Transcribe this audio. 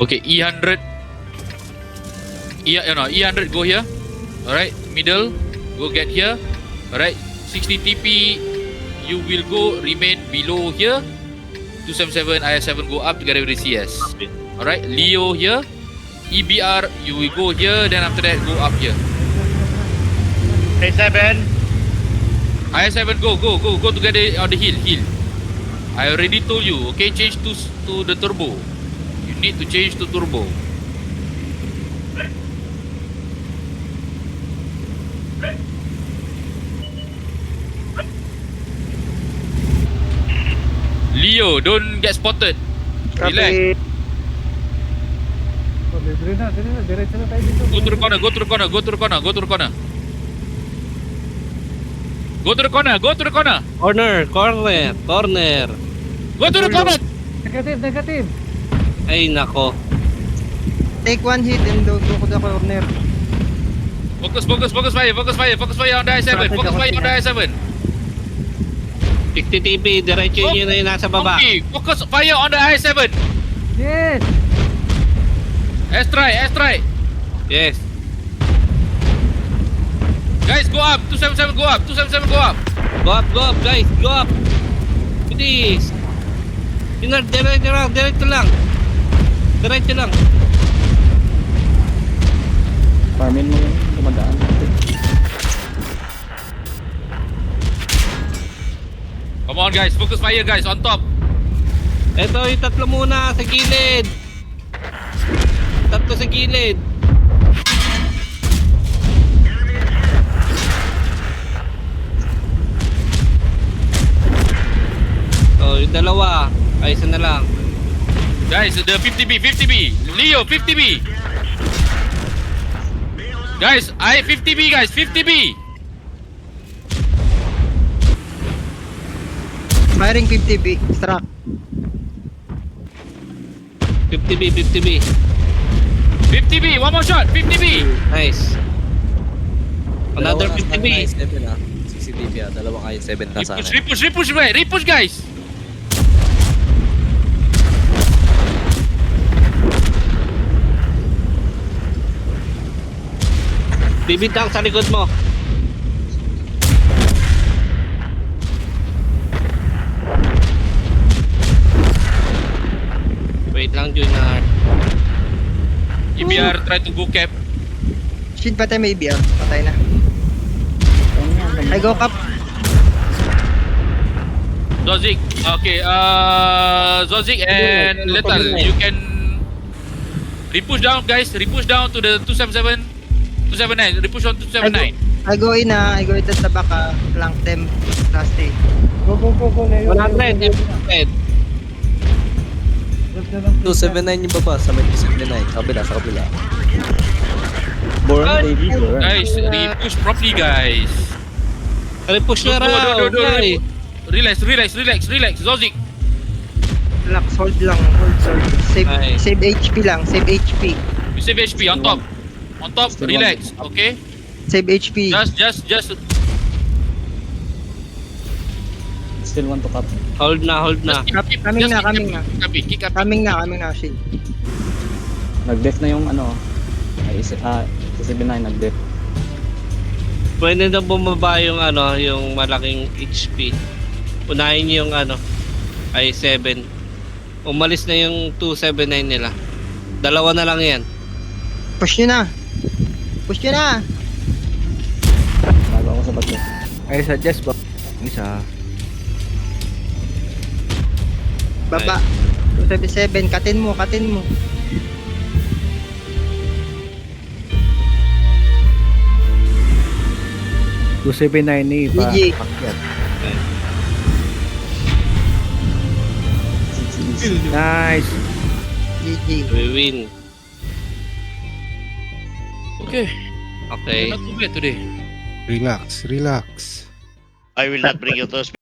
Okay, E100. E100 go here. Alright, middle. Go get here. Alright, 60 TP. You will go remain below here. 277 IS7 go up together with the CS. Alright, Leo here. EBR, you will go here. Then after that, go up here. A7. IS7 go together on the hill. I already told you, okay, change to the turbo. You need to change to turbo. Leo, don't get spotted. Relax. Dire na, diretso na tayo dito. Go to the corner. Go to the corner. Corner. Go to the corner. Negative. Ay, nako. Take one hit and go to the corner. Focus fire on the I7. Focus fire on the I7. 60 TP, diretso yun na yung nasa baba. Okay, focus fire on the I7. Yes! S-try. Yes. Guys, go up. 277 go up. Go up, guys. Go up. Please. Diretso lang. Farmin mo yung kumadaan. Come on guys, focus fire guys, on top. Ito, yung tatlo muna sa gilid. Oh, yung dalawa. Ay, isa na lang. Guys, the 50B. Leo, 50B. Guys, 50B. Firing 50B. Struck. 50B. 50B, one more shot, 50B. Nice. Another Dalawa 50B. nasa I7 ah. CCTV ah. Dalawang I7 na sana. Repush guys. Bibitang sa likod mo. Wait lang, Junior. EBR, try to go cap. Shield patay may BR. Patay na. I go cap. Zozik, okay, Zozik and Lethal, you can repush down guys, repush down to the 279, repush on 279. I go in I go in at the back flank them. Nasty. Go. 100. 279 yung baba sa may 279. Sa kabila. Born baby, born. Guys, repush properly guys. Repush na raw. Okay. Relax, Zozik. Relax, hold lang. Save Nice. save HP lang. Save HP. You save HP on top, Still relax, okay? Save HP. Just Still want to cut. Hold na. Coming na. Kick up. Coming na shield. Nag-def na yung ano. CCB9 nag-def. Pwede na bumaba yung yung malaking HP. Unahin niyo yung i7. Umalis na yung 279 nila. Dalawa na lang yan. Push nyo na. Bago ako sa bato. I suggest ba? Isa. Baba. 277. Katin mo. 279 ni pa. GG. Pakyat. Easy. Nice. GG. We win. Okay, Okay. not too bad today. Relax. I will not bring you to